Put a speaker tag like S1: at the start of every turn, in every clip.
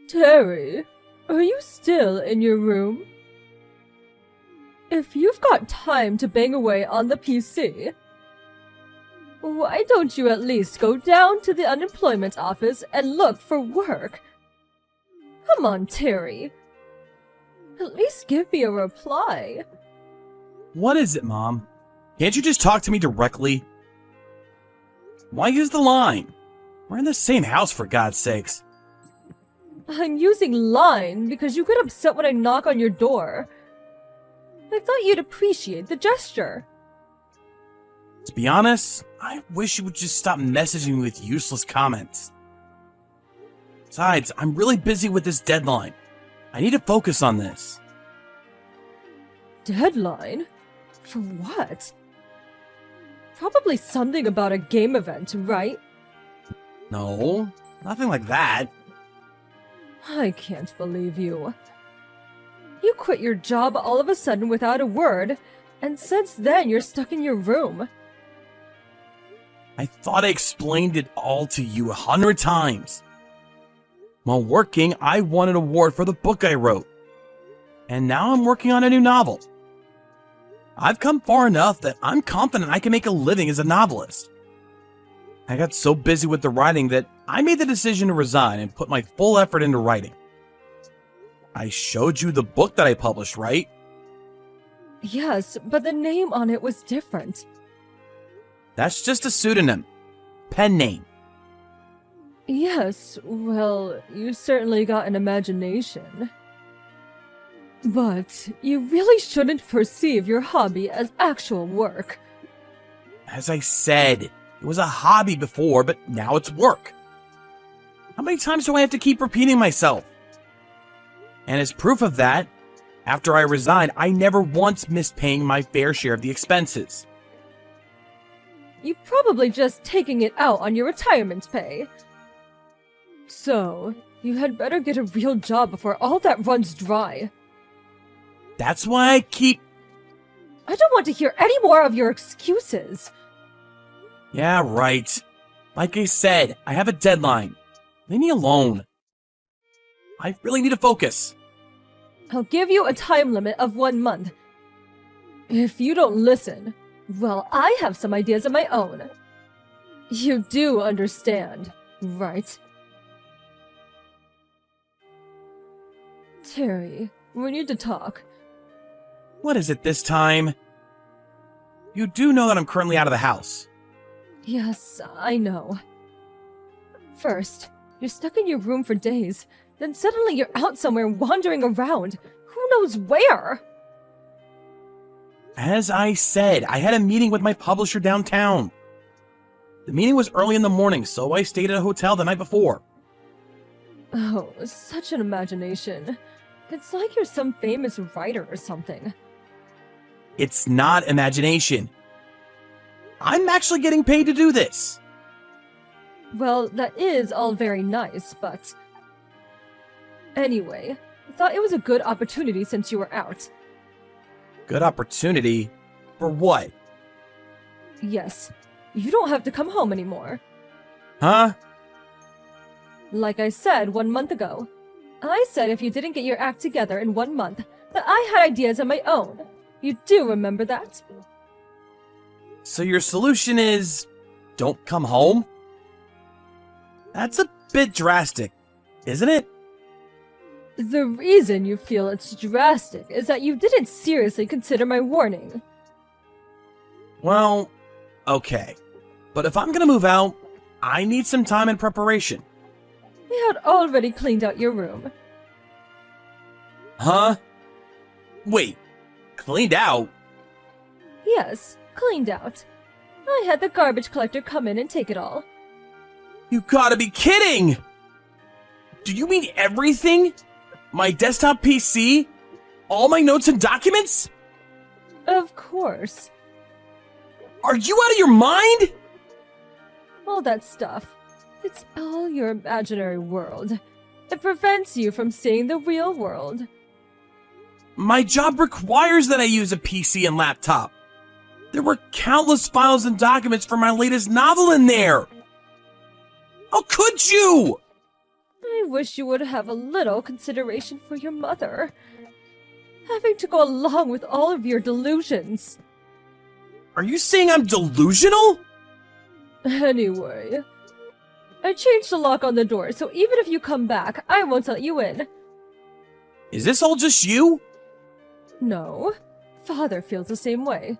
S1: Terry, are you still in your room? If you've got time to bang away on the PC, why don't you at least go down to the unemployment office and look for work? Come on, Terry. At least give me a reply.
S2: What is it, Mom? Can't you just talk to me directly? Why use the line? We're in the same house, for God's sakes.
S1: I'm using line because you get upset when I knock on your door. I thought you'd appreciate the gesture.
S2: To be honest, I wish you would just stop messaging me with useless comments. Besides, I'm really busy with this deadline. I need to focus on this.
S1: Deadline? For what? Probably something about a game event, right?
S2: No, nothing like that.
S1: I can't believe you. You quit your job all of a sudden without a word, and since then you're stuck in your room.
S2: I thought I explained it all to you 100 times. While working, I won an award for the book I wrote. And now I'm working on a new novel. I've come far enough that I'm confident I can make a living as a novelist. I got so busy with the writing that I made the decision to resign and put my full effort into writing. I showed you the book that I published, right?
S1: Yes, but the name on it was different.
S2: That's just a pseudonym. Pen name.
S1: Yes, well, you certainly got an imagination. But you really shouldn't perceive your hobby as actual work.
S2: As I said, it was a hobby before, but now it's work. How many times do I have to keep repeating myself? And as proof of that, after I resigned, I never once missed paying my fair share of the expenses.
S1: You're probably just taking it out on your retirement pay. So, you had better get a real job before all that runs dry.
S2: That's why I keep...
S1: I don't want to hear any more of your excuses.
S2: Yeah, right. Like I said, I have a deadline. Leave me alone. I really need to focus.
S1: I'll give you a time limit of 1 month. If you don't listen, well, I have some ideas of my own. You do understand, right? Terry, we need to talk.
S2: What is it this time? You do know that I'm currently out of the house.
S1: Yes, I know. First, you're stuck in your room for days, then suddenly you're out somewhere wandering around. Who knows where?
S2: As I said, I had a meeting with my publisher downtown. The meeting was early in the morning, so I stayed at a hotel the night before.
S1: Oh, such an imagination. It's like you're some famous writer or something.
S2: It's not imagination. I'm actually getting paid to do this.
S1: Well, that is all very nice, but... Anyway, I thought it was a good opportunity since you were out.
S2: Good opportunity? For what?
S1: Yes, you don't have to come home anymore.
S2: Huh?
S1: Like I said 1 month ago. I said if you didn't get your act together in 1 month, that I had ideas of my own. You do remember that?
S2: So your solution is... don't come home? That's a bit drastic, isn't it?
S1: The reason you feel it's drastic is that you didn't seriously consider my warning.
S2: Well, okay. But if I'm gonna move out, I need some time in preparation.
S1: We had already cleaned out your room.
S2: Huh? Wait, cleaned out?
S1: Yes, cleaned out. I had the garbage collector come in and take it all.
S2: You gotta be kidding! Do you mean everything? My desktop PC? All my notes and documents?
S1: Of course.
S2: Are you out of your mind?
S1: All that stuff. It's all your imaginary world. It prevents you from seeing the real world.
S2: My job requires that I use a PC and laptop. There were countless files and documents for my latest novel in there. How could you?
S1: I wish you would have a little consideration for your mother. Having to go along with all of your delusions.
S2: Are you saying I'm delusional?
S1: Anyway, I changed the lock on the door, so even if you come back, I won't let you in.
S2: Is this all just you?
S1: No, Father feels the same way.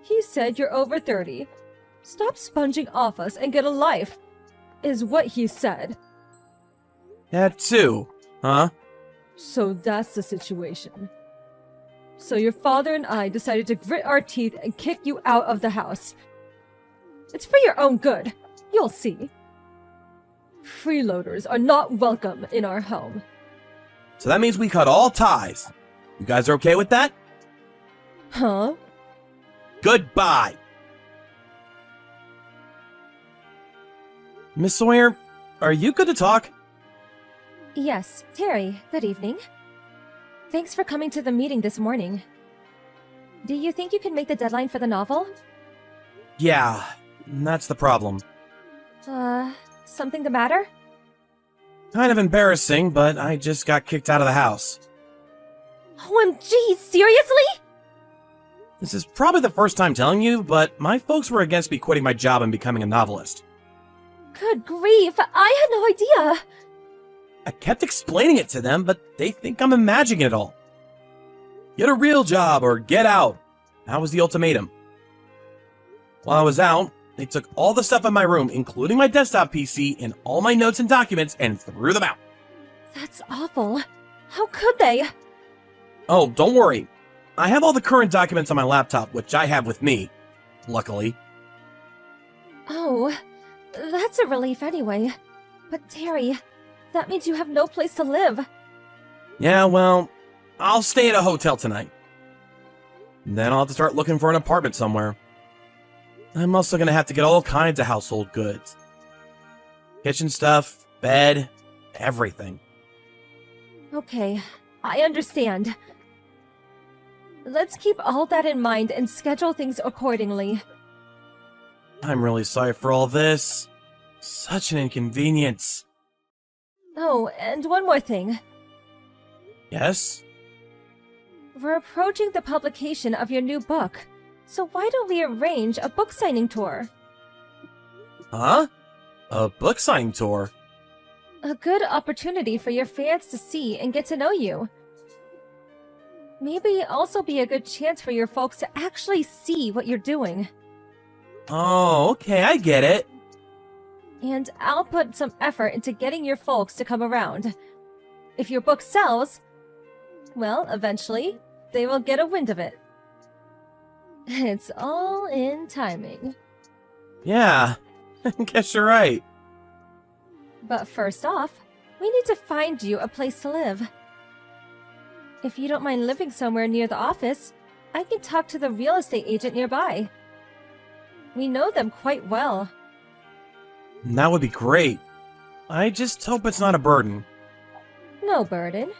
S1: He said you're over 30. Stop sponging off us and get a life, is what he said.
S2: That too, huh?
S1: So that's the situation. So your father and I decided to grit our teeth and kick you out of the house. It's for your own good. You'll see. Freeloaders are not welcome in our home.
S2: So that means we cut all ties. You guys are okay with that?
S1: Huh?
S2: Goodbye! Miss Sawyer, are you good to talk?
S3: Yes, Terry, good evening. Thanks for coming to the meeting this morning. Do you think you can make the deadline for the novel?
S2: Yeah, that's the problem.
S3: Something the matter?
S2: Kind of embarrassing, but I just got kicked out of the house.
S3: OMG, seriously?
S2: This is probably the first time telling you, but my folks were against me quitting my job and becoming a novelist.
S3: Good grief, I had no idea.
S2: I kept explaining it to them, but they think I'm imagining it all. Get a real job or get out. That was the ultimatum. While I was out, they took all the stuff in my room, including my desktop PC and all my notes and documents, and threw them out.
S3: That's awful. How could they?
S2: Oh, don't worry. I have all the current documents on my laptop, which I have with me. Luckily.
S3: Oh, that's a relief anyway. But Terry, that means you have no place to live.
S2: Yeah, well, I'll stay at a hotel tonight. Then I'll have to start looking for an apartment somewhere. I'm also gonna have to get all kinds of household goods. Kitchen stuff, bed, everything.
S3: Okay, I understand. Let's keep all that in mind and schedule things accordingly.
S2: I'm really sorry for all this. Such an inconvenience.
S3: Oh, and one more thing.
S2: Yes?
S3: We're approaching the publication of your new book, so why don't we arrange a book signing tour?
S2: Huh? A book signing tour?
S3: A good opportunity for your fans to see and get to know you. Maybe also be a good chance for your folks to actually see what you're doing.
S2: Oh, okay, I get it.
S3: And I'll put some effort into getting your folks to come around. If your book sells, well, eventually, they will get a wind of it. It's all in timing.
S2: Yeah, guess you're right.
S3: But first off, we need to find you a place to live. If you don't mind living somewhere near the office, I can talk to the real estate agent nearby. We know them quite well.
S2: That would be great. I just hope it's not a burden.
S3: No burden.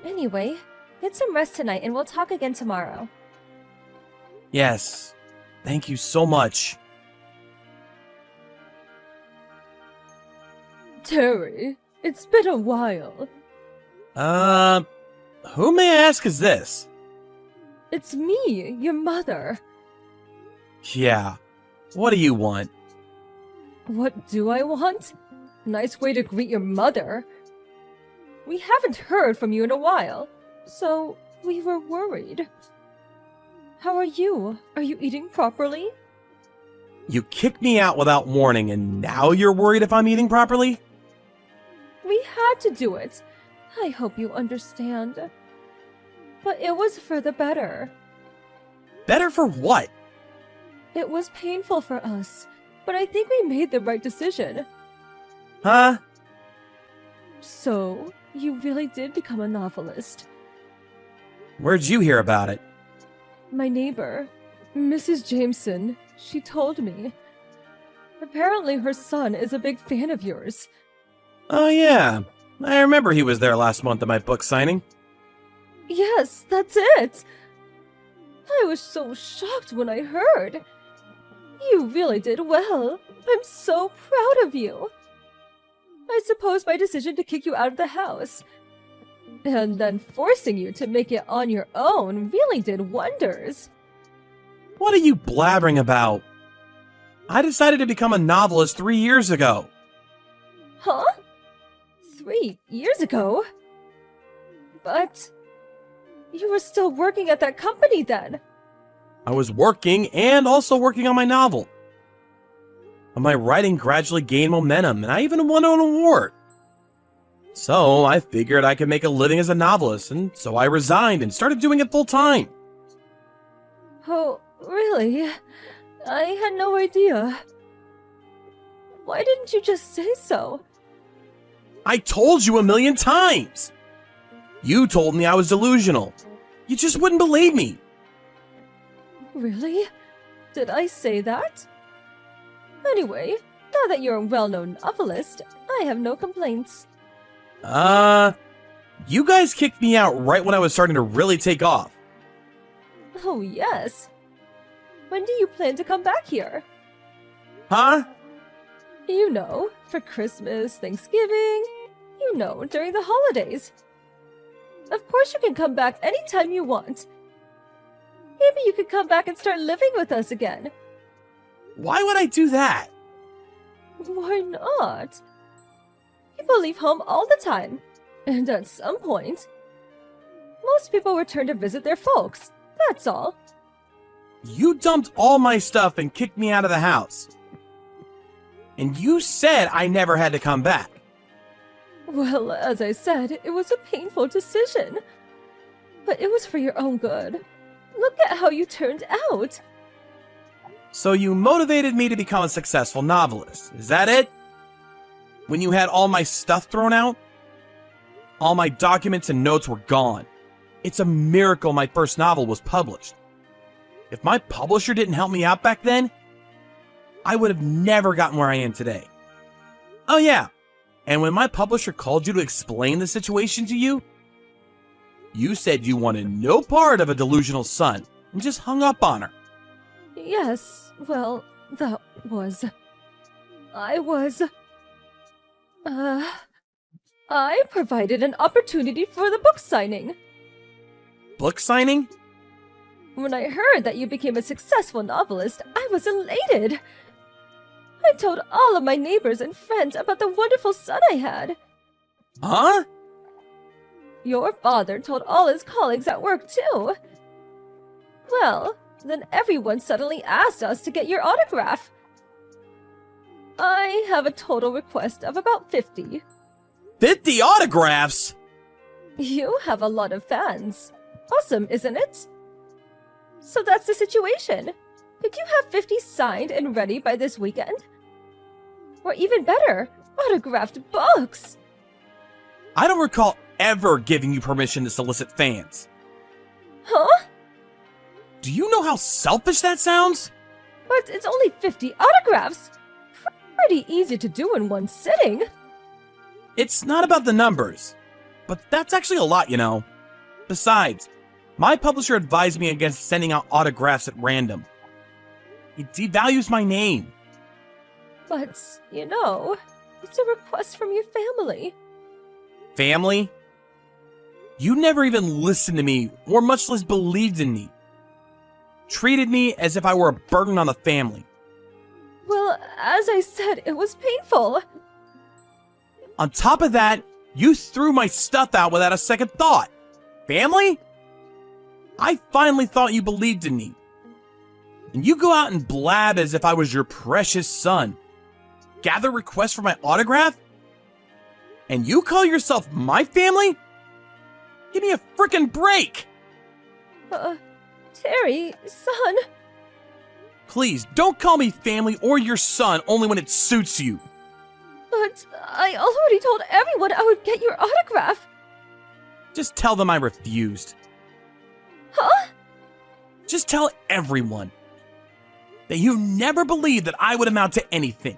S3: Anyway, get some rest tonight and we'll talk again tomorrow.
S2: Yes, thank you so much.
S1: Terry, it's been a while.
S2: Who may I ask is this?
S1: It's me, your mother.
S2: Yeah, what do you want?
S1: What do I want? Nice way to greet your mother. We haven't heard from you in a while, so we were worried. How are you? Are you eating properly?
S2: You kicked me out without warning, and now you're worried if I'm eating properly?
S1: We had to do it. I hope you understand. But it was for the better.
S2: Better for what?
S1: It was painful for us, but I think we made the right decision.
S2: Huh?
S1: So, you really did become a novelist.
S2: Where'd you hear about it?
S1: My neighbor, Mrs. Jameson, she told me. Apparently her son is a big fan of yours.
S2: Oh yeah, I remember he was there last month at my book signing.
S1: Yes, that's it! I was so shocked when I heard. You really did well. I'm so proud of you. I suppose my decision to kick you out of the house and then forcing you to make it on your own really did wonders.
S2: What are you blabbering about? I decided to become a novelist 3 years ago.
S1: Huh? 3 years ago? But you were still working at that company then.
S2: I was working and also working on my novel. And my writing gradually gained momentum, and I even won an award. So I figured I could make a living as a novelist, and so I resigned and started doing it full time.
S1: Oh, really? I had no idea. Why didn't you just say so?
S2: I told you 1,000,000 times! You told me I was delusional. You just wouldn't believe me.
S1: Really? Did I say that? Anyway, now that you're a well-known novelist, I have no complaints.
S2: You guys kicked me out right when I was starting to really take off.
S1: Oh, yes. When do you plan to come back here?
S2: Huh?
S1: You know, for Christmas, Thanksgiving, you know, during the holidays. Of course you can come back anytime you want. Maybe you could come back and start living with us again.
S2: Why would I do that?
S1: Why not? People leave home all the time, and at some point, most people return to visit their folks. That's all.
S2: You dumped all my stuff and kicked me out of the house. And you said I never had to come back.
S1: Well, as I said, it was a painful decision. But it was for your own good. Look at how you turned out.
S2: So you motivated me to become a successful novelist, is that it? When you had all my stuff thrown out? All my documents and notes were gone. It's a miracle my first novel was published. If my publisher didn't help me out back then, I would have never gotten where I am today. Oh yeah, and when my publisher called you to explain the situation to you, you said you wanted no part of a delusional son and just hung up on her.
S1: Yes, well, that was... I provided an opportunity for the book signing.
S2: Book signing?
S1: When I heard that you became a successful novelist, I was elated. I told all of my neighbors and friends about the wonderful son I had.
S2: Huh?
S1: Your father told all his colleagues at work, too. Well, then everyone suddenly asked us to get your autograph. I have a total request of about 50.
S2: 50 autographs?
S1: You have a lot of fans. Awesome, isn't it? So that's the situation. Could you have 50 signed and ready by this weekend? Or even better, autographed books!
S2: I don't recall ever giving you permission to solicit fans.
S1: Huh?
S2: Do you know how selfish that sounds?
S1: But it's only 50 autographs! Pretty easy to do in one sitting.
S2: It's not about the numbers, but that's actually a lot, you know. Besides, my publisher advised me against sending out autographs at random. It devalues my name.
S1: But, you know, it's a request from your family.
S2: Family? You never even listened to me, or much less believed in me. Treated me as if I were a burden on the family.
S1: Well, as I said, it was painful.
S2: On top of that, you threw my stuff out without a second thought. Family? I finally thought you believed in me. And you go out and blab as if I was your precious son. Gather requests for my autograph? And you call yourself my family? Give me a frickin' break!
S1: Terry, son...
S2: Please, don't call me family or your son only when it suits you.
S1: But I already told everyone I would get your autograph.
S2: Just tell them I refused.
S1: Huh?
S2: Just tell everyone that you never believed that I would amount to anything.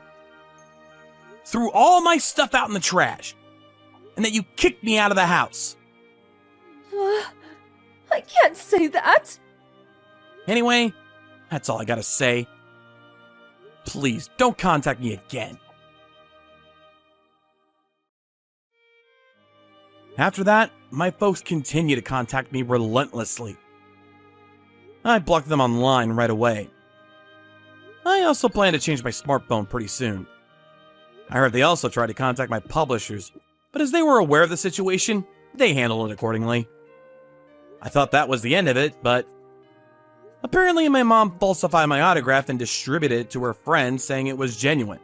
S2: Threw all my stuff out in the trash. And that you kicked me out of the house.
S1: I can't say that.
S2: Anyway, that's all I gotta say. Please, don't contact me again. After that, my folks continued to contact me relentlessly. I blocked them online right away. I also plan to change my smartphone pretty soon. I heard they also tried to contact my publishers, but as they were aware of the situation, they handled it accordingly. I thought that was the end of it, but apparently my mom falsified my autograph and distributed it to her friends saying it was genuine.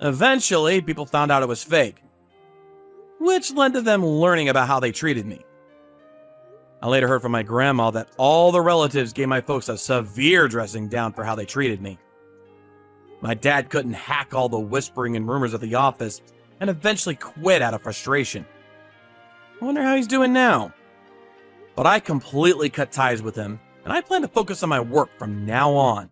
S2: Eventually, people found out it was fake, which led to them learning about how they treated me. I later heard from my grandma that all the relatives gave my folks a severe dressing down for how they treated me. My dad couldn't hack all the whispering and rumors at the office and eventually quit out of frustration. I wonder how he's doing now. But I completely cut ties with him, and I plan to focus on my work from now on.